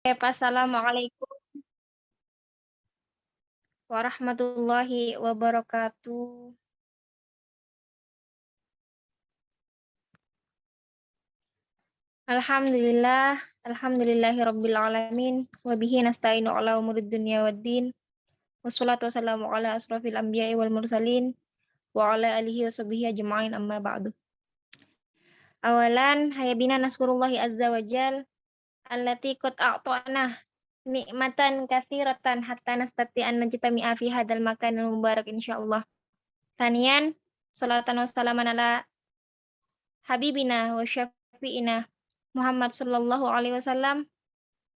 Assalamualaikum warahmatullahi wabarakatuh. Alhamdulillah, alhamdulillahirabbil alamin wa bihi nasta'inu ala umurid dunya waddin. Wassalatu wassalamu ala asrofil anbiya'i wal mursalin wa ala alihi wa sahbihi ajma'in amma ba'du. Awalan hayabina naskurullahi azza wa jal allati qad a'ta'na nikmatan katsiratan hatta nastati an najtami'a fi hadzal makanil mubarak insyaallah. Taniyan salatan wa salaman ala habibina wa syafi'ina Muhammad sallallahu alaihi wasallam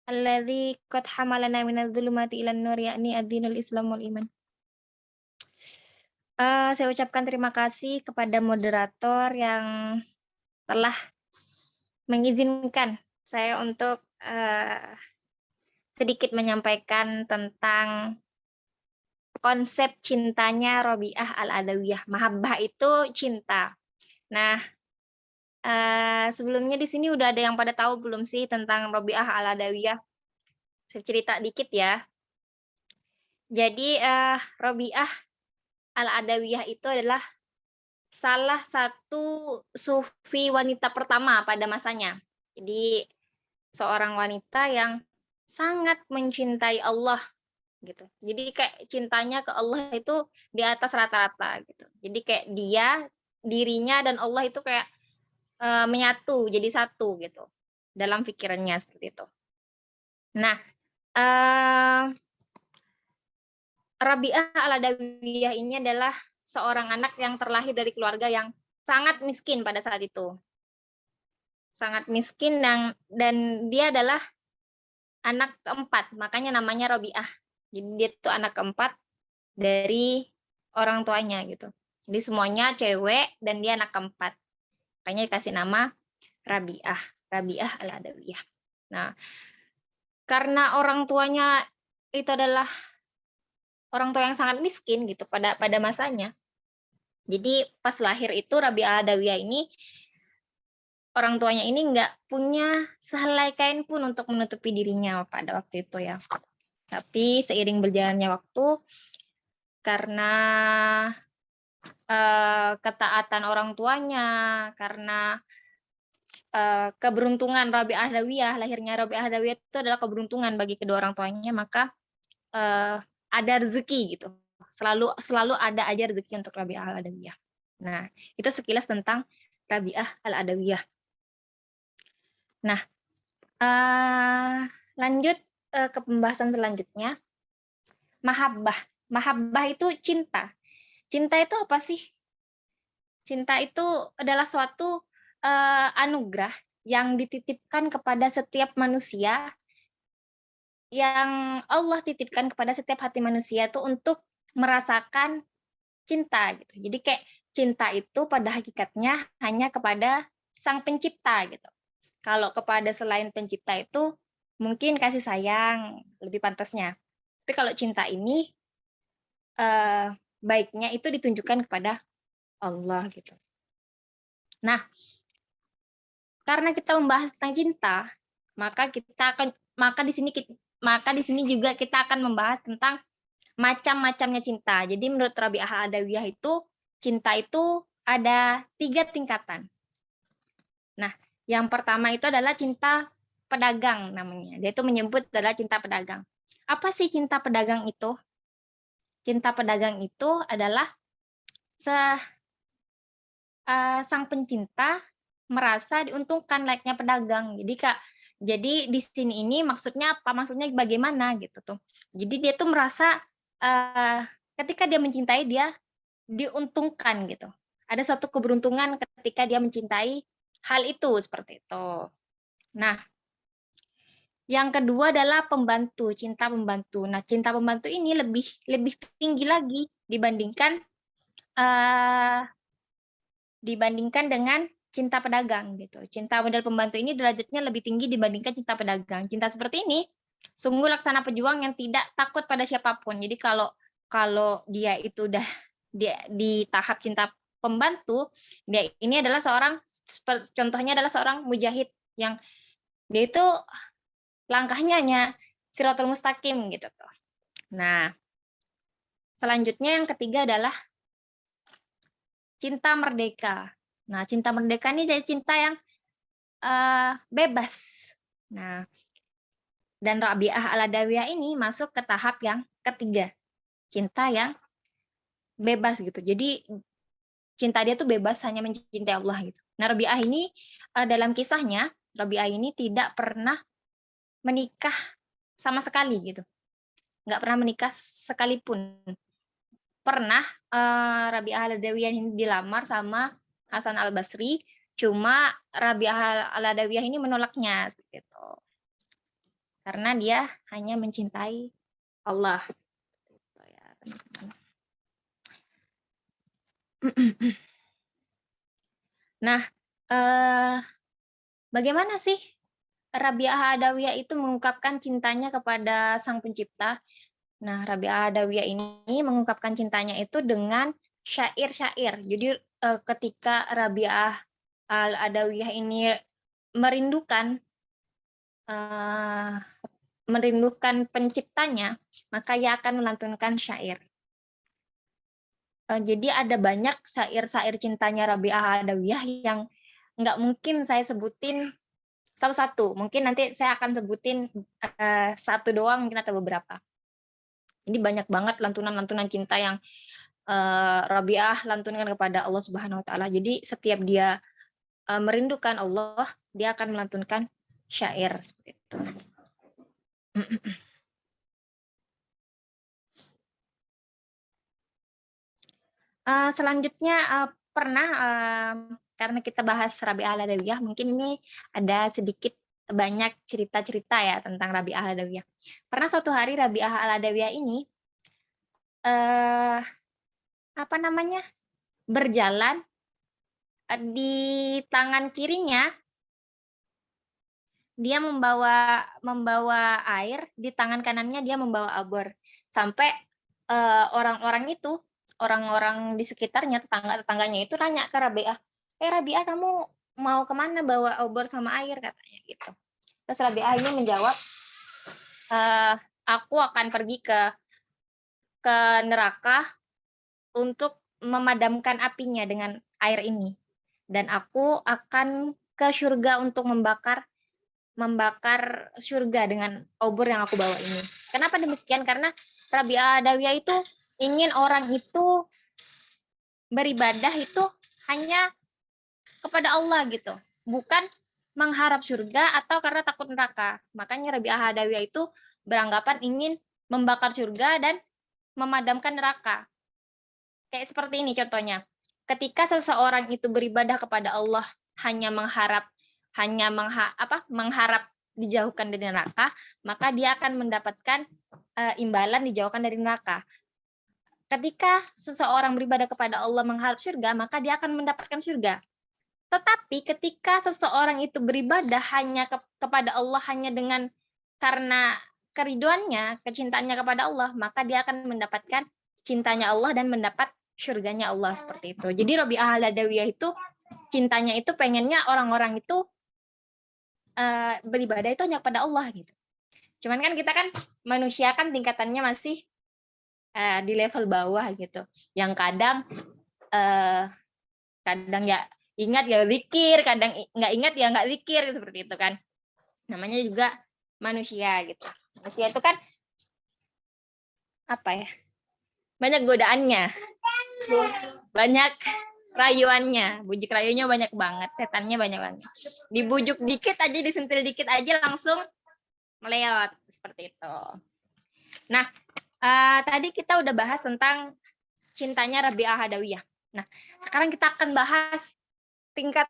alladzi qad hamalana minadh dhulumati ilan nur yakni ad-dinul Islam wal iman. Saya ucapkan terima kasih kepada moderator yang telah mengizinkan saya untuk sedikit menyampaikan tentang konsep cintanya Robiah Al-Adawiyah. Mahabbah itu cinta. Nah, sebelumnya di sini udah ada yang pada tahu belum sih tentang Robiah Al-Adawiyah? Saya cerita dikit ya. Jadi Robiah Al-Adawiyah itu adalah salah satu sufi wanita pertama pada masanya. Jadi seorang wanita yang sangat mencintai Allah gitu. Jadi kayak cintanya ke Allah itu di atas rata-rata gitu. Jadi kayak dirinya dan Allah itu kayak menyatu jadi satu gitu dalam pikirannya seperti itu. Nah, Rabi'ah Al-Adawiyah ini adalah seorang anak yang terlahir dari keluarga yang sangat miskin pada saat itu. Sangat miskin dan dia adalah anak keempat, makanya namanya Rabi'ah. Jadi dia itu anak keempat dari orang tuanya gitu. Jadi semuanya cewek dan dia anak keempat. Makanya dikasih nama Rabi'ah, Rabi'ah Al-Adawiyah. Nah, karena orang tuanya itu adalah orang tua yang sangat miskin gitu pada masanya. Jadi pas lahir itu Rabi'ah Al-Adawiyah ini orang tuanya ini nggak punya sehelai kain pun untuk menutupi dirinya pada waktu itu ya. Tapi seiring berjalannya waktu karena ketaatan orang tuanya, karena keberuntungan Rabi'ah Adawiyah, lahirnya Rabi'ah Adawiyah itu adalah keberuntungan bagi kedua orang tuanya, maka ada rezeki gitu. Selalu ada aja rezeki untuk Rabi'ah Al-Adawiyah. Nah, itu sekilas tentang Rabi'ah Al-Adawiyah. Nah, lanjut ke pembahasan selanjutnya. Mahabbah. Mahabbah itu cinta. Cinta itu apa sih? Cinta itu adalah suatu anugerah yang dititipkan kepada setiap manusia, yang Allah titipkan kepada setiap hati manusia itu untuk merasakan cinta gitu. Jadi kayak cinta itu pada hakikatnya hanya kepada Sang Pencipta gitu. Kalau kepada selain Pencipta itu mungkin kasih sayang lebih pantasnya. Tapi kalau cinta ini baiknya itu ditunjukkan kepada Allah gitu. Nah, karena kita membahas tentang cinta, maka di sini juga kita akan membahas tentang macam-macamnya cinta. Jadi menurut Rabi'ah Adawiyah itu cinta itu ada 3 tingkatan. Nah, yang pertama itu adalah cinta pedagang namanya. Dia itu menyebut adalah cinta pedagang. Apa sih cinta pedagang itu? Cinta pedagang itu adalah sang pencinta merasa diuntungkan layaknya pedagang. Jadi di sini ini maksudnya apa? Maksudnya bagaimana gitu tuh. Jadi dia tuh merasa ketika dia mencintai dia diuntungkan gitu. Ada suatu keberuntungan ketika dia mencintai hal itu seperti itu. Nah, yang kedua adalah pembantu, cinta pembantu. Nah, cinta pembantu ini lebih tinggi lagi dibandingkan dengan cinta pedagang gitu. Cinta model pembantu ini derajatnya lebih tinggi dibandingkan cinta pedagang. Cinta seperti ini sungguh laksana pejuang yang tidak takut pada siapapun. Jadi kalau dia itu udah di tahap cinta pembantu, dia ini adalah contohnya adalah seorang mujahid yang dia itu langkahnya hanya Shiratal Mustaqim gitu tuh. Nah, selanjutnya yang ketiga adalah cinta merdeka. Nah, cinta merdeka ini jadi cinta yang bebas. Nah, dan Rabi'ah Al-Adawiyah ini masuk ke tahap yang ketiga, cinta yang bebas gitu. Jadi cinta dia tuh bebas hanya mencintai Allah gitu. Nah, Rabi'ah ini dalam kisahnya, Rabi'ah ini tidak pernah menikah sama sekali gitu. Nggak pernah menikah sekalipun. Pernah Rabi'ah Al-Adawiyah ini dilamar sama Hasan Al-Basri, cuma Rabi'ah Al-Adawiyah ini menolaknya seperti itu. Karena dia hanya mencintai Allah. Nah, bagaimana sih Rabi'ah Adawiyah itu mengungkapkan cintanya kepada Sang Pencipta? Nah, Rabi'ah Adawiyah ini mengungkapkan cintanya itu dengan syair-syair. Jadi ketika Rabi'ah Al-Adawiyah ini merindukan penciptanya, maka ia akan melantunkan syair. Jadi ada banyak syair-syair cintanya Rabi'ah Adawiyah yang nggak mungkin saya sebutin satu-satu. Mungkin nanti saya akan sebutin satu doang mungkin atau beberapa. Jadi banyak banget lantunan-lantunan cinta yang Rabi'ah lantunkan kepada Allah Subhanahu wa taala. Jadi setiap dia merindukan Allah, dia akan melantunkan syair seperti itu. Selanjutnya pernah karena kita bahas Rabi'ah Al-Adawiyah, mungkin ini ada sedikit banyak cerita-cerita ya tentang Rabi'ah Al-Adawiyah. Pernah suatu hari Rabi'ah Al-Adawiyah ini berjalan di tangan kirinya dia membawa air, di tangan kanannya dia membawa obor. Sampai orang-orang di sekitarnya, tetangganya itu nanya ke Rabi'ah, Rabi'ah kamu mau kemana bawa obor sama air, katanya gitu. Terus Rabi'ah ini menjawab, aku akan pergi ke neraka untuk memadamkan apinya dengan air ini. Dan aku akan ke surga untuk membakar surga dengan obor yang aku bawa ini. Kenapa demikian? Karena Rabi'ah Adawiyah itu ingin orang itu beribadah itu hanya kepada Allah gitu, bukan mengharap surga atau karena takut neraka. Makanya Rabi'ah Adawiyah itu beranggapan ingin membakar surga dan memadamkan neraka. Kayak seperti ini contohnya. Ketika seseorang itu beribadah kepada Allah hanya mengharap dijauhkan dari neraka, maka dia akan mendapatkan imbalan dijauhkan dari neraka. Ketika seseorang beribadah kepada Allah mengharap surga, maka dia akan mendapatkan surga. Tetapi ketika seseorang itu beribadah hanya kepada Allah hanya dengan karena keriduannya, kecintaannya kepada Allah, maka dia akan mendapatkan cintanya Allah dan mendapat surganya Allah seperti itu. Jadi Rabi'ah Al-Adawiyah itu cintanya itu pengennya orang-orang itu beribadah itu hanya kepada Allah gitu. Cuman kan kita kan manusia kan tingkatannya masih di level bawah gitu. Yang kadang ya ingat ya zikir, kadang nggak ingat ya nggak zikir seperti itu kan. Namanya juga manusia gitu. Manusia itu kan banyak godaannya, banyak rayuannya, bujuk rayunya banyak banget, setannya banyak banget. Dibujuk dikit aja, disentil dikit aja langsung meleot seperti itu. Nah, tadi kita udah bahas tentang cintanya Rabi'ah Adawiyah. Nah, sekarang kita akan bahas tingkat.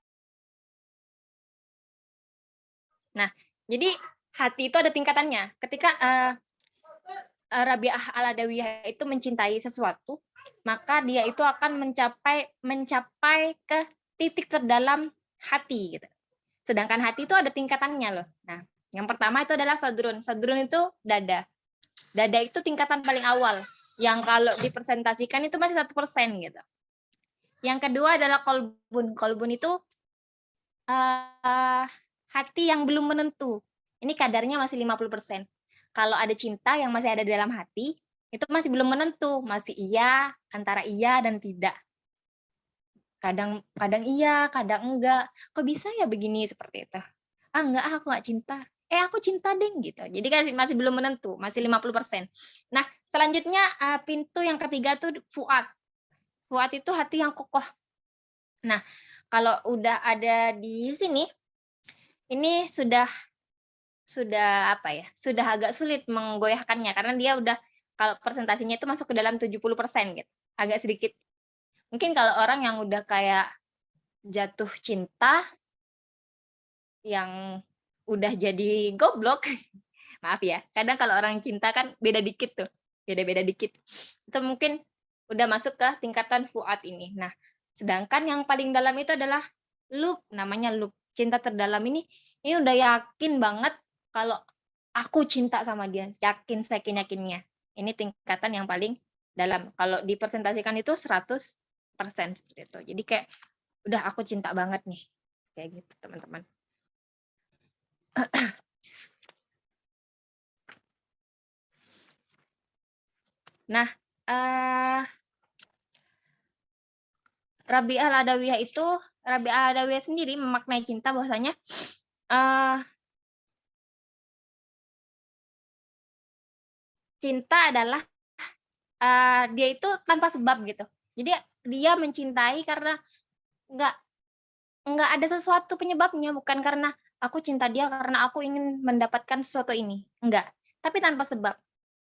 Nah, jadi hati itu ada tingkatannya. Ketika Rabi'ah Al-Adawiyah itu mencintai sesuatu, maka dia itu akan mencapai ke titik terdalam hati gitu. Sedangkan hati itu ada tingkatannya loh. Nah, yang pertama itu adalah sadrun. Sadrun itu dada. Dada itu tingkatan paling awal. Yang kalau dipresentasikan itu masih 1% gitu. Yang kedua adalah kolbun. Kolbun itu hati yang belum menentu. ini kadarnya masih 50%. Kalau ada cinta yang masih ada di dalam hati, itu masih belum menentu, masih iya, antara iya dan tidak. Kadang iya, kadang enggak. Kok bisa ya begini, seperti itu. Enggak, aku enggak cinta. Aku cinta deh gitu. Jadi masih belum menentu, masih 50%. Nah, selanjutnya pintu yang ketiga tuh fuad. Fuad itu hati yang kokoh. Nah, kalau udah ada di sini, ini sudah apa ya? Sudah agak sulit menggoyahkannya karena dia udah kalau presentasinya itu masuk ke dalam 70% gitu. Agak sedikit. Mungkin kalau orang yang udah kayak jatuh cinta yang udah jadi goblok. Maaf ya. Kadang kalau orang cinta kan beda dikit tuh. Beda-beda dikit. Itu mungkin udah masuk ke tingkatan fuad ini. Nah, sedangkan yang paling dalam itu adalah loop, namanya loop. Cinta terdalam ini udah yakin banget kalau aku cinta sama dia, yakin seyakin-yakinnya. Ini tingkatan yang paling dalam. Kalau dipresentasikan itu 100% seperti itu. Jadi kayak udah aku cinta banget nih. Kayak gitu, teman-teman. Nah, Rabi'ah Al-Adawiyah sendiri memaknai cinta bahwasanya cinta adalah dia itu tanpa sebab gitu. Jadi dia mencintai karena nggak ada sesuatu penyebabnya, bukan karena aku cinta dia karena aku ingin mendapatkan sesuatu ini, enggak. Tapi tanpa sebab.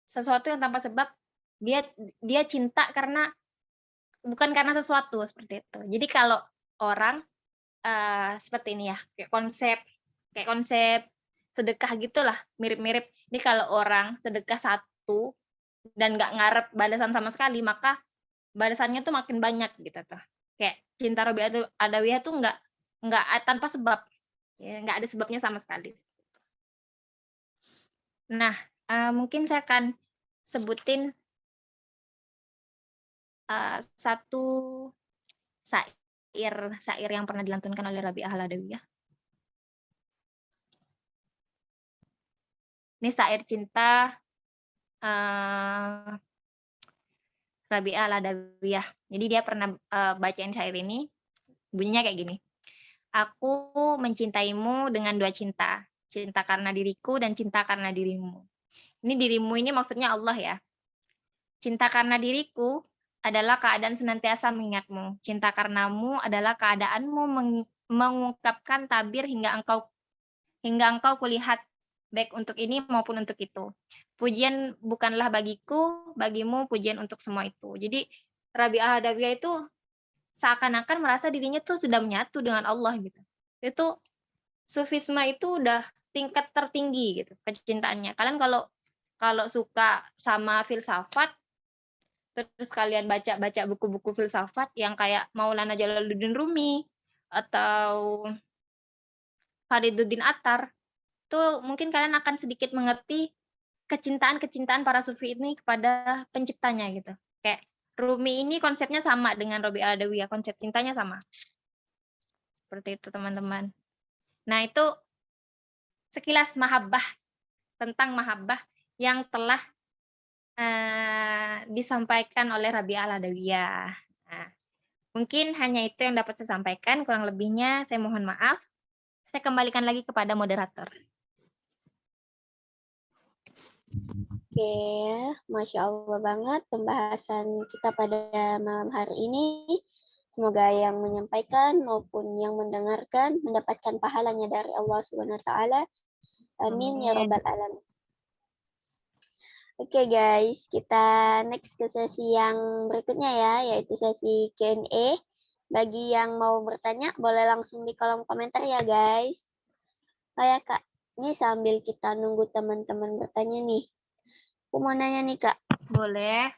Sesuatu yang tanpa sebab dia cinta karena bukan karena sesuatu seperti itu. Jadi kalau orang seperti ini ya, kayak konsep sedekah gitulah, mirip-mirip. Ini kalau orang sedekah satu dan nggak ngarep balasan sama sekali, maka balasannya tuh makin banyak gitu tuh. Kayak cinta Rabi'ah Adawiyah tuh nggak tanpa sebab, ya, nggak ada sebabnya sama sekali. Nah, mungkin saya akan sebutin satu syair yang pernah dilantunkan oleh Rabi'ah Al-Adawiyah. Ini syair cinta Rabi'ah Al-Adawiyah. Jadi dia pernah bacain syair ini, bunyinya kayak gini. Aku mencintaimu dengan dua cinta. Cinta karena diriku dan cinta karena dirimu. Ini dirimu ini maksudnya Allah ya. Cinta karena diriku adalah keadaan senantiasa mengingatmu. Cinta karenamu adalah keadaanmu mengungkapkan tabir hingga engkau kulihat baik untuk ini maupun untuk itu. Pujian bukanlah bagiku, bagimu pujian untuk semua itu. Jadi Rabi'ah Adawiyah itu seakan-akan merasa dirinya tuh sudah menyatu dengan Allah gitu. Itu sufisme itu udah tingkat tertinggi gitu kecintaannya. Kalian kalau suka sama filsafat, terus kalian baca buku-buku filsafat yang kayak Maulana Jalaluddin Rumi atau Fariduddin Attar, tuh mungkin kalian akan sedikit mengerti kecintaan para sufi ini kepada penciptanya gitu. Kayak Rumi ini konsepnya sama dengan Rabi'ah Adawiyah, konsep cintanya sama. Seperti itu teman-teman. Nah itu sekilas tentang mahabbah yang telah disampaikan oleh Rabi'ah Al-Adawiyah. Nah, mungkin hanya itu yang dapat saya sampaikan, kurang lebihnya saya mohon maaf. Saya kembalikan lagi kepada moderator. Oke, Masya Allah banget pembahasan kita pada malam hari ini. Semoga yang menyampaikan maupun yang mendengarkan mendapatkan pahalanya dari Allah Subhanahu wa taala. Amin ya rabbal alamin. Oke guys, kita next ke sesi yang berikutnya ya, yaitu sesi Q&A. Bagi yang mau bertanya, boleh langsung di kolom komentar ya guys. Oh ya Kak, ini sambil kita nunggu teman-teman bertanya nih. Aku mau nanya nih Kak. Boleh.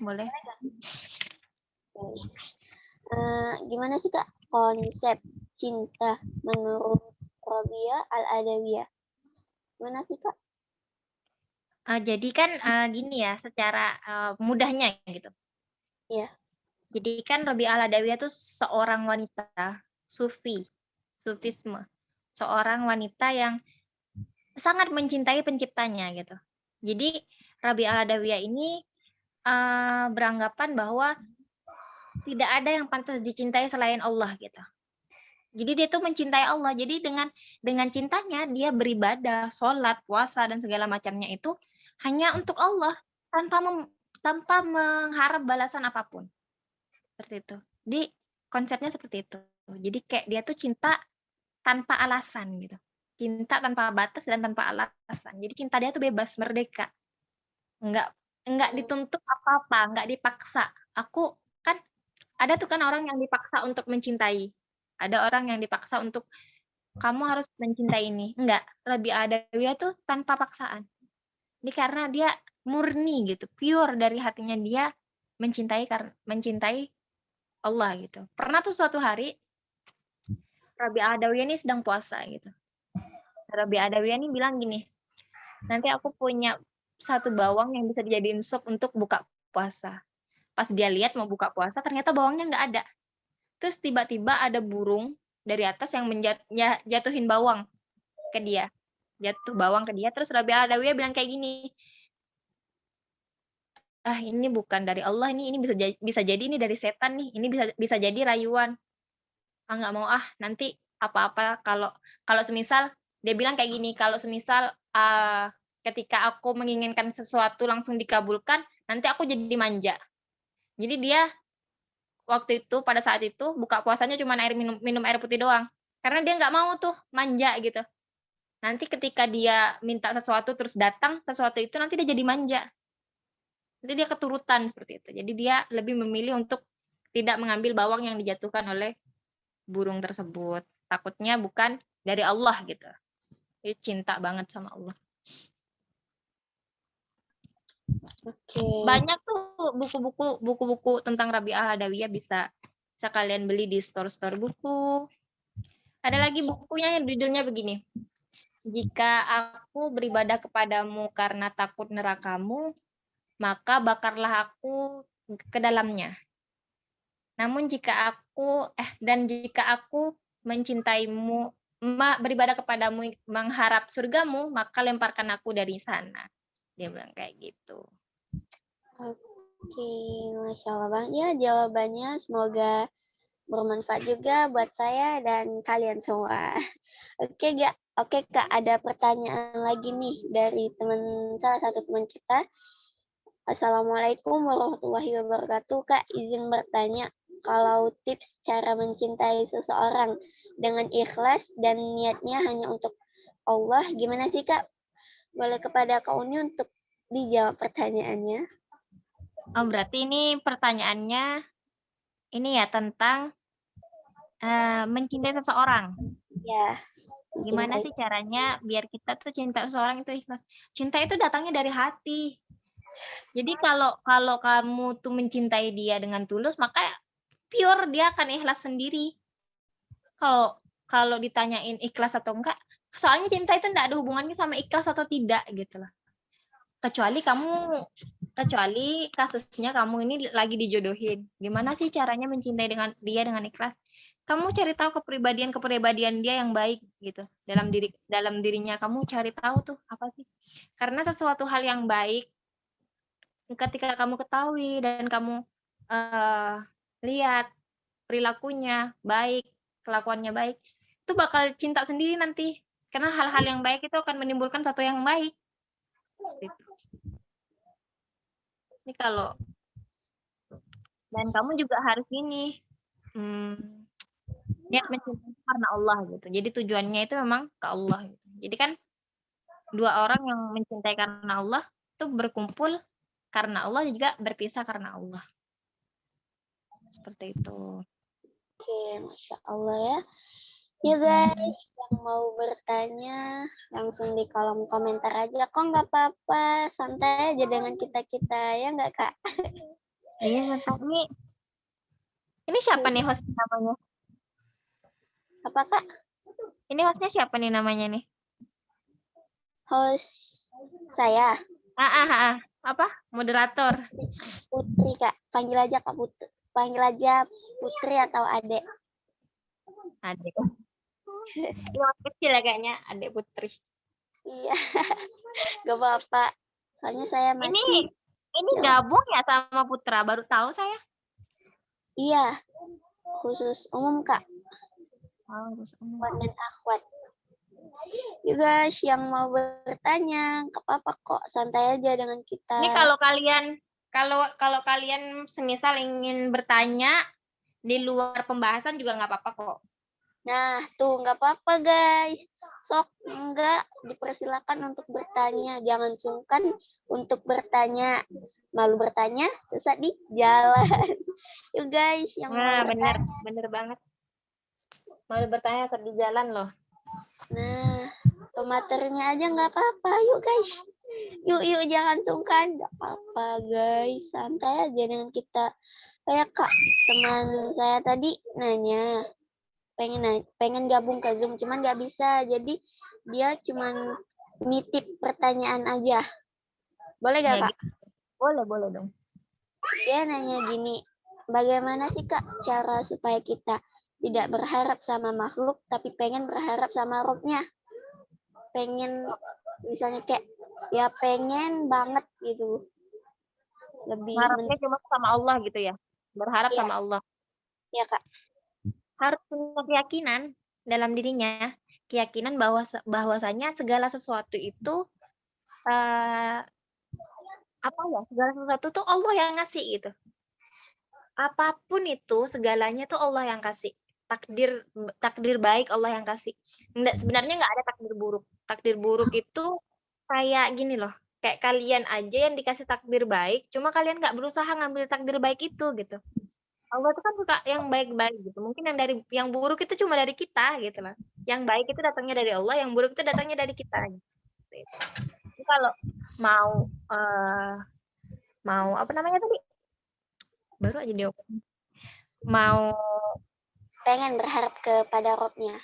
Gimana sih Kak konsep cinta menurut Rabi'ah Al-Adawiyah? Gimana sih Kak? Jadi kan gini ya, secara mudahnya gitu. Iya. Jadi kan Rabi'ah Al-Adawiyah itu seorang wanita sufisme. Seorang wanita yang sangat mencintai penciptanya gitu. Jadi Rabi Al-Adawiyah ini beranggapan bahwa tidak ada yang pantas dicintai selain Allah gitu. Jadi dia tuh mencintai Allah. Jadi dengan cintanya dia beribadah, sholat, puasa dan segala macamnya itu hanya untuk Allah tanpa mengharap balasan apapun. Seperti itu. Jadi konsepnya seperti itu. Jadi kayak dia tuh cinta tanpa alasan gitu. Cinta tanpa batas dan tanpa alasan. Jadi cinta dia tuh bebas, merdeka. Enggak dituntut apa-apa, enggak dipaksa. Aku kan ada tuh kan orang yang dipaksa untuk mencintai. Ada orang yang dipaksa untuk kamu harus mencintai ini. Enggak, Rabi Adawiyah tuh tanpa paksaan. Ini karena dia murni gitu, pure dari hatinya dia mencintai Allah gitu. Pernah tuh suatu hari Rabi Adawiyah ini sedang puasa gitu. Rabi Adawiyah ini bilang gini, nanti aku punya satu bawang yang bisa dijadiin sup untuk buka puasa. Pas dia lihat mau buka puasa, ternyata bawangnya nggak ada. Terus tiba-tiba ada burung dari atas yang jatuhin bawang ke dia. Jatuh bawang ke dia, terus Rabi Adawiyah bilang kayak gini, ah ini bukan dari Allah, ini bisa jadi ini dari setan nih, ini bisa jadi rayuan. Ah nggak mau ah, nanti apa-apa kalau semisal dia bilang kayak gini, kalau semisal ketika aku menginginkan sesuatu langsung dikabulkan, nanti aku jadi manja. Jadi dia waktu itu pada saat itu buka puasanya cuma minum air putih doang. Karena dia nggak mau tuh manja gitu. Nanti ketika dia minta sesuatu terus datang sesuatu itu nanti dia jadi manja. Nanti dia keturutan seperti itu. Jadi dia lebih memilih untuk tidak mengambil bawang yang dijatuhkan oleh burung tersebut. Takutnya bukan dari Allah gitu. Dia cinta banget sama Allah. Oke. Banyak tuh buku-buku tentang Rabi Al-Adawiyah bisa kalian beli di store-store buku. Ada lagi bukunya yang judulnya begini. Jika aku beribadah kepadamu karena takut nerakamu, maka bakarlah aku ke dalamnya. Namun jika aku mencintaimu, beribadah kepadamu mengharap surgamu, maka lemparkan aku dari sana. Dia bilang kayak gitu. Oke, Masya Allah Bang. Ya, jawabannya semoga bermanfaat juga buat saya dan kalian semua. Oke Kak, ada pertanyaan lagi nih dari salah satu teman kita. Assalamualaikum warahmatullahi wabarakatuh. Kak, izin bertanya, kalau tips cara mencintai seseorang dengan ikhlas dan niatnya hanya untuk Allah, gimana sih Kak? Boleh kepada Kak Uni untuk dijawab pertanyaannya. Oh, berarti ini pertanyaannya ini ya tentang mencintai seseorang. Ya, Gimana mencintai. sih caranya biar kita tuh cinta seseorang itu ikhlas? Cinta itu datangnya dari hati. Jadi kalau kamu tuh mencintai dia dengan tulus, maka pure dia akan ikhlas sendiri. Kalau ditanyain ikhlas atau enggak, soalnya cinta itu enggak ada hubungannya sama ikhlas atau tidak gitu loh. Kecuali kasusnya kamu ini lagi dijodohin. Gimana sih caranya mencintai dia dengan ikhlas? Kamu cari tahu kepribadian dia yang baik gitu. Dalam dirinya kamu cari tahu tuh apa sih? Karena sesuatu hal yang baik ketika kamu ketahui dan kamu lihat perilakunya baik, kelakuannya baik, itu bakal cinta sendiri nanti. Karena hal-hal yang baik itu akan menimbulkan sesuatu yang baik. Gitu. Ini dan kamu juga harus ini niat mencintai karena Allah gitu. Jadi tujuannya itu memang ke Allah gitu. Jadi kan dua orang yang mencintai karena Allah itu berkumpul karena Allah juga berpisah karena Allah. Seperti itu. Oke, Masya Allah ya. Ya guys, yang mau bertanya langsung di kolom komentar aja. Kok nggak apa-apa, santai aja dengan kita-kita ya nggak Kak? Iya, ini siapa nih host namanya? Apa Kak? Ini hostnya siapa nih namanya nih? Host saya. Apa? Moderator. Putri Kak. Panggil aja Kak Putri. Panggil aja Putri atau Adek. Adik. Yang kecil ya kayaknya, Adik Putri. Iya, gak apa-apa. Soalnya saya Ini masih kecil. gabung ya sama Putra, baru tahu saya. Iya, khusus umum, Kak. Oh, terus, Ikhwan dan akhwat. You guys yang mau bertanya, gak apa-apa kok. Santai aja dengan Ini kita. kalau kalian semisal ingin bertanya di luar pembahasan juga nggak apa-apa kok. Nah, tuh nggak apa-apa guys. Sok enggak dipersilakan untuk bertanya. Jangan sungkan untuk bertanya. Malu bertanya, sesat di jalan. Yuk guys, yang mau Nah, bener bertanya. banget. Mau bertanya saat di jalan loh. Nah, pematerinya aja nggak apa-apa. Yuk guys. Yuk, jangan sungkan. Nggak apa-apa guys. Santai aja dengan kita. Kayak Kak, teman saya tadi nanya. pengen gabung ke Zoom cuman nggak bisa jadi dia cuman nitip pertanyaan aja boleh Ya, gak Kak? gitu. Boleh dong. Dia nanya gini, bagaimana sih Kak cara supaya kita tidak berharap sama makhluk tapi pengen berharap sama Robnya, pengen misalnya kayak ya pengen banget gitu lebih Harapnya cuma sama Allah gitu ya. Berharap iya sama Allah. ya Kak. Harus punya keyakinan dalam dirinya, keyakinan bahwasanya segala sesuatu itu eh, apa ya? Segala sesuatu tuh Allah yang ngasih gitu. Apapun itu segalanya tuh Allah yang kasih. Takdir takdir baik Allah yang kasih. Sebenarnya nggak ada takdir buruk. Takdir buruk itu kayak gini loh. Kayak kalian aja yang dikasih takdir baik, cuma kalian nggak berusaha ngambil takdir baik itu gitu. Allah tuh kan suka yang baik-baik gitu. Mungkin yang buruk itu cuma dari kita gitu lah. Yang baik itu datangnya dari Allah, yang buruk itu datangnya dari kita. Gitu. Jadi kalau mau eh mau apa namanya tadi? Baru aja dia mau Pengen berharap kepada Robnya.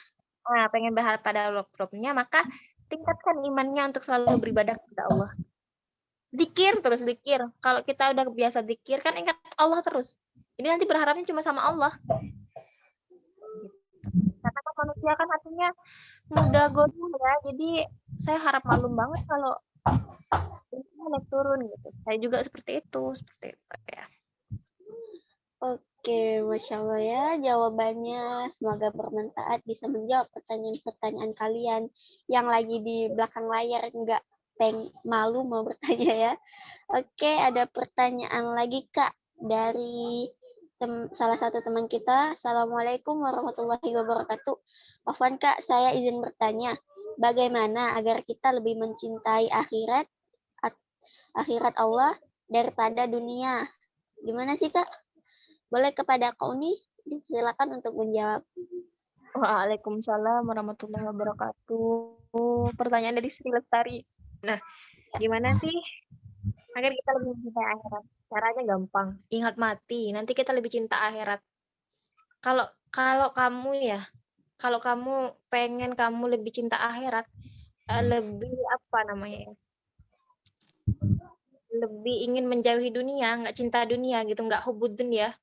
pengen berharap pada Robnya, maka tingkatkan imannya untuk selalu beribadah kepada Allah. Dikir terus dikir. Kalau kita udah biasa dikir kan ingat Allah terus. Jadi nanti berharapnya cuma sama Allah. Karena kan manusia kan hatinya mudah goduh ya. Jadi saya harap malum banget kalau ini naik turun gitu. Saya juga seperti itu ya. Oke, Masya Allah ya jawabannya. Semoga bermanfaat bisa menjawab pertanyaan-pertanyaan kalian yang lagi di belakang layar nggak malu mau bertanya ya. Oke, ada pertanyaan lagi Kak dari salah satu teman kita. Assalamualaikum warahmatullahi wabarakatuh. Afwan Kak, saya izin bertanya. Bagaimana agar kita lebih mencintai akhirat Allah daripada dunia? Gimana sih Kak? Boleh kepada Kak Uni, silakan untuk menjawab. Waalaikumsalam warahmatullahi wabarakatuh. Pertanyaan dari Sri Lestari. Nah, gimana sih agar kita lebih mencintai akhirat? Caranya gampang. Ingat mati, nanti kita lebih cinta akhirat. Kalau kalau kamu ya, kalau kamu pengen kamu lebih cinta akhirat, lebih apa namanya ya? Lebih ingin menjauhi dunia, nggak cinta dunia gitu, nggak hubud dunia.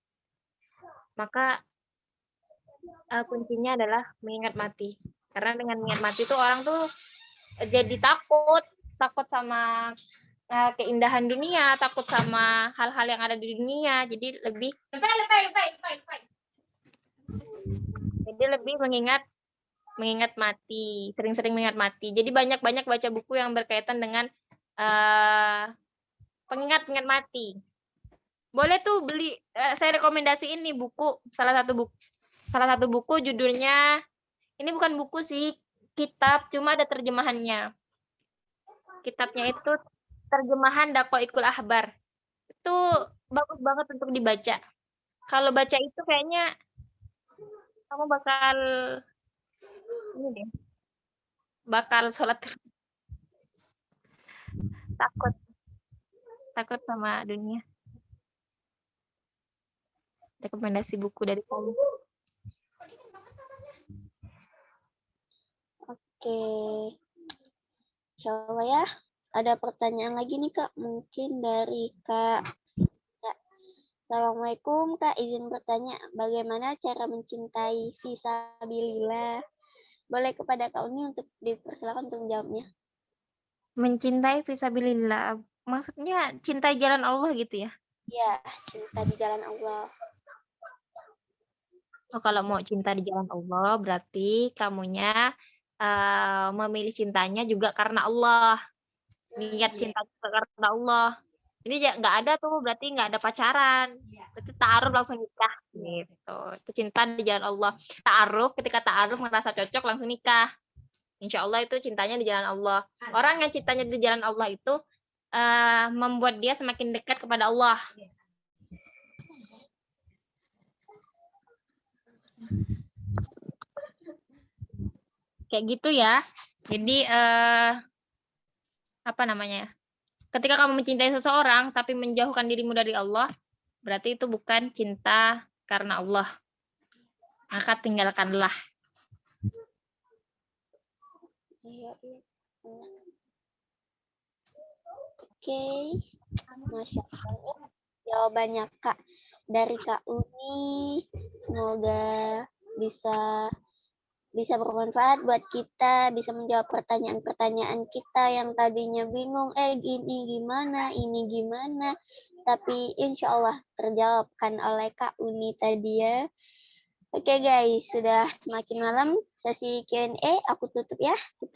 Maka kuncinya adalah mengingat mati. Karena dengan mengingat mati tuh orang tuh jadi takut sama keindahan dunia, takut sama hal-hal yang ada di dunia. Jadi lebih mengingat mati, sering-sering mengingat mati. Jadi banyak-banyak baca buku yang berkaitan dengan pengingat mati. Boleh tuh beli, saya rekomendasiin nih buku, salah satu buku judulnya, ini bukan buku sih, kitab, cuma ada terjemahannya. Kitabnya itu terjemahan Daqaiqul Ahbar. Itu bagus banget untuk dibaca. Kalau baca itu kayaknya kamu ini deh, bakal sholat takut takut sama dunia. Rekomendasi buku dari kamu. Oke, Insya Allah ya. Ada pertanyaan lagi nih Kak, mungkin dari Kak. Assalamualaikum Kak, izin bertanya, bagaimana cara mencintai fisabilillah? Boleh kepada Kak Uni untuk dipersilakan untuk menjawabnya. Mencintai fisabilillah. Maksudnya cintai jalan Allah gitu ya? Ya, cinta di jalan Allah. Oh, kalau mau cinta di jalan Allah berarti kamunya memilih cintanya juga karena Allah. Niat Iya. cinta juga karena Allah. Jadi nggak ada tuh berarti nggak ada pacaran. Berarti ta'aruf langsung nikah gitu. Itu cinta di jalan Allah. Ta'aruf ketika ta'aruf merasa cocok langsung nikah. Insya Allah itu cintanya di jalan Allah. Orang yang cintanya di jalan Allah itu membuat dia semakin dekat kepada Allah. Kayak gitu ya. Jadi apa namanya? Ketika kamu mencintai seseorang tapi menjauhkan dirimu dari Allah, berarti itu bukan cinta karena Allah. Maka tinggalkanlah. Iya, iya. Oke, Masya Allah. Jawabannya Kak dari Kak Uni. Semoga bisa bisa bermanfaat buat kita, bisa menjawab pertanyaan-pertanyaan kita yang tadinya bingung, gini gimana, ini gimana. Tapi insya Allah terjawabkan oleh Kak Uni tadi ya. Oke guys, sudah semakin malam sesi Q&A, aku tutup ya. Kita